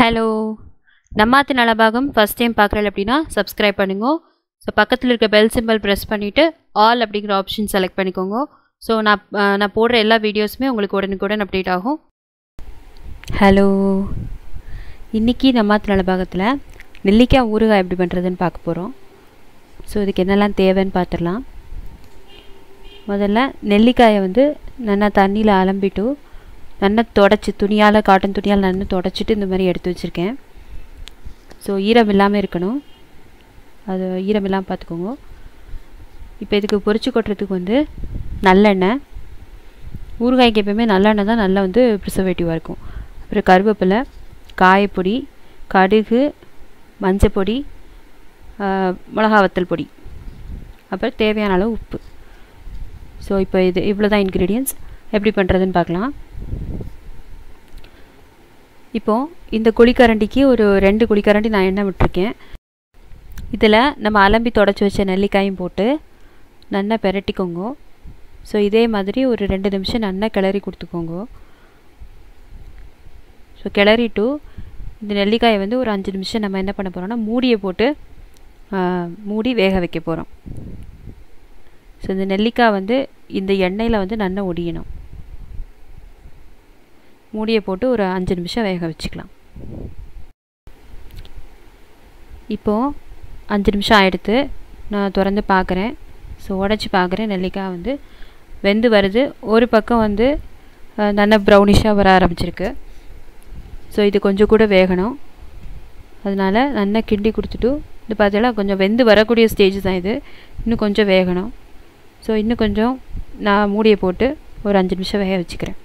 Hello, நம்மாத்து Nalabagam first time பார்க்குறேன் அப்படின்னா subscribe பண்ணுங்க. ஸோ பக்கத்தில் இருக்க பெல் சிம்பிள் ப்ரெஸ் பண்ணிவிட்டு ஆல் அப்படிங்கிற ஆப்ஷன் செலக்ட் பண்ணிக்கோங்க. ஸோ நான் போடுற எல்லா வீடியோஸுமே உங்களுக்கு உடனுக்குடன் அப்டேட் ஆகும். ஹலோ, இன்றைக்கி நம்மாத்து நலபாகத்தில் நெல்லிக்காய் ஊறுகாய் எப்படி பண்ணுறதுன்னு பார்க்க போகிறோம். ஸோ இதுக்கு என்னெல்லாம் தேவைன்னு பார்த்துடலாம். முதல்ல நெல்லிக்காயை நல்லா தண்ணியில் அலம்பிட்டு நல்லா தொடச்சி துணியால் காட்டன் துணியால் நல்லா தொடச்சிட்டு இந்த மாதிரி எடுத்து வச்சுருக்கேன். ஸோ ஈரம் இல்லாமல் இருக்கணும், அது ஈரம் இல்லாமல் பார்த்துக்கோங்க. இப்போ இதுக்கு பொரிச்சு கொட்டுறதுக்கு நல்லெண்ணெய், ஊறுகாய்க்கு எப்பயுமே நல்லெண்ணெய் தான் நல்லா ப்ரிசர்வேட்டிவாக இருக்கும். அப்புறம் கருவேப்பிலை, காயப்பொடி, கடுகு, மஞ்சப்பொடி, மிளகா வத்தல் பொடி, அப்புறம் தேவையான அளவு உப்பு. ஸோ இப்போ இவ்வளோ தான் இன்க்ரீடியன்ட்ஸ். எப்படி பண்ணுறதுன்னு பார்க்கலாம். இப்போது இந்த குழிக்கரண்டிக்கு ஒரு 2 குழிக்கரண்டி நான் எண்ணெய் விட்டுருக்கேன். இதில் நம்ம அலம்பி தொடச்சி வச்ச நெல்லிக்காயும் போட்டு நல்லா பெரட்டிக்கோங்க. ஸோ இதே மாதிரி ஒரு 2 நிமிஷம் நல்லா கிளறி கொடுத்துக்கோங்க. ஸோ கிளறிட்டு இந்த நெல்லிக்காயை ஒரு 5 நிமிஷம் நம்ம என்ன பண்ண போகிறோம்னா மூடியை போட்டு மூடி வேக வைக்க போகிறோம். ஸோ இந்த நெல்லிக்காய் இந்த எண்ணெயில் நல்லா ஒடியணும். மூடியை போட்டு ஒரு 5 நிமிஷம் வேக வச்சுக்கலாம். இப்போது 5 நிமிஷம் ஆகிடுத்து. நான் திறந்து பார்க்குறேன். ஸோ உடச்சி பார்க்குறேன். நெல்லிக்காய் வெந்து வருது. ஒரு பக்கம் நல்லா ப்ரௌனிஷாக வர ஆரம்பிச்சிருக்கு. ஸோ இது கொஞ்சம் கூட வேகணும். அதனால் நல்லா கிண்டி கொடுத்துட்டு இது பார்த்தீங்கன்னா கொஞ்சம் வெந்து வரக்கூடிய ஸ்டேஜ் தான் இது. இன்னும் கொஞ்சம் வேகணும். ஸோ இன்னும் கொஞ்சம் நான் மூடியை போட்டு ஒரு 5 நிமிஷம் வேக வச்சுக்கிறேன்.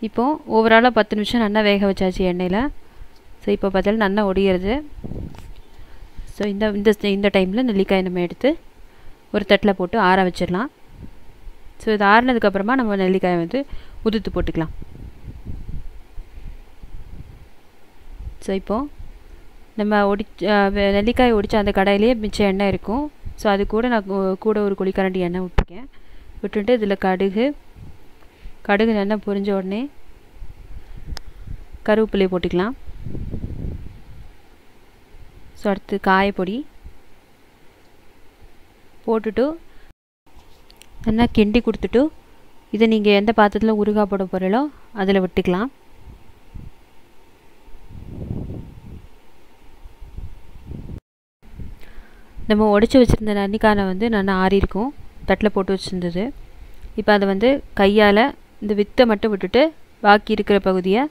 இப்போது ஓவராலாக 10 நிமிஷம் நல்லா வேக வச்சாச்சு எண்ணெயில். ஸோ இப்போ பார்த்தீங்கன்னா நல்லா ஒடிகிறது. ஸோ இந்த டைமில் நெல்லிக்காய் நம்ம எடுத்து ஒரு தட்டில் போட்டு ஆற வச்சிடலாம். ஸோ இது ஆறினதுக்கப்புறமா நம்ம நெல்லிக்காயை உதுத்து போட்டுக்கலாம். ஸோ இப்போது நம்ம நெல்லிக்காய் ஒடித்த அந்த கடாயிலே மிச்சம் எண்ணெய் இருக்கும். ஸோ அது கூட நான் கூட ஒரு குழிக்கரண்டி எண்ணெய் விட்டுருக்கேன். விட்டுட்டு இதில் கடுகு நல்லா பொரிஞ்ச உடனே கருவேப்பிலையை போட்டுக்கலாம். ஸோ அடுத்து காயப்பொடி போட்டுட்டு நல்லா கிண்டி கொடுத்துட்டு இதை நீங்கள் எந்த பாத்திரத்தில் ஊறுகாய் போட போகிறீங்களோ அதில் விட்டுக்கலாம். நம்ம உடச்சி வச்சுருந்த நெல்லிக்காய் நல்லா ஆறியிருக்கும், தட்டில் போட்டு வச்சுருந்தது. இப்போ அதை கையால் இந்த வித்தை மட்டும் விட்டுட்டு பாக்கி இருக்கிற பகுதியை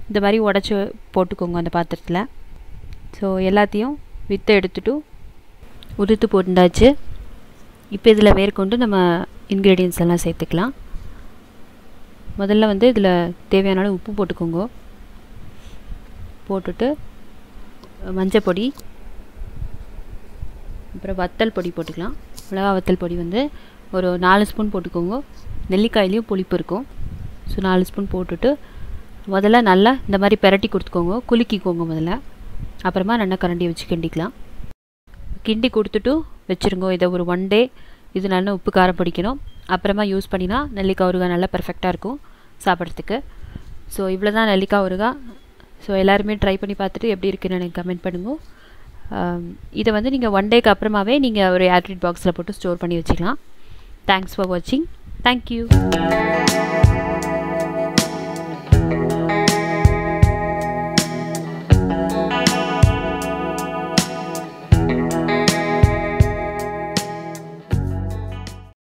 இந்த மாதிரி உடச்சி போட்டுக்கோங்க அந்த பாத்திரத்தில். ஸோ எல்லாத்தையும் வித்தை எடுத்துட்டு உதுத்து போட்டுண்டாச்சு. இப்போ இதில் மேற்கொண்டு நம்ம இன்க்ரீடியன்ஸ் எல்லாம் சேர்த்துக்கலாம். முதல்ல இதில் தேவையான அளவு உப்பு போட்டுக்கோங்க. போட்டுட்டு மஞ்சப்பொடி, அப்புறம் வத்தல் பொடி போட்டுக்கலாம். மிளகா வத்தல் பொடி ஒரு 4 ஸ்பூன் போட்டுக்கோங்க. நெல்லிக்காயிலையும் புளிப்பு இருக்கும். ஸோ 4 ஸ்பூன் போட்டுட்டு முதல்ல நல்லா இந்த மாதிரி பெரட்டி கொடுத்துக்கோங்க, குலுக்கிக்கோங்க முதல்ல. அப்புறமா நல்லா கரண்டியை வச்சு கிண்டிக்கலாம். கிண்டி கொடுத்துட்டு வச்சுருங்க. இதை ஒரு 1 டே இது நல்லா உப்பு காரம் பிடிக்கணும். அப்புறமா யூஸ் பண்ணினா நெல்லிக்காய் ஊறுகாய் நல்லா பர்ஃபெக்டாக இருக்கும் சாப்பிட்றதுக்கு. ஸோ இவ்வளோ தான் நெல்லிக்காய் ஊறுகாய். ஸோ எல்லாருமே ட்ரை பண்ணி பார்த்துட்டு எப்படி இருக்குன்னு எனக்கு கமெண்ட் பண்ணுங்க. இதை நீங்கள் 1 டேக்கு அப்புறமாவே நீங்கள் ஒரு ஏர்டைட் பாக்ஸில் போட்டு ஸ்டோர் பண்ணி வச்சுக்கலாம். தேங்க்ஸ் ஃபார் வாட்சிங். தேங்க்யூ.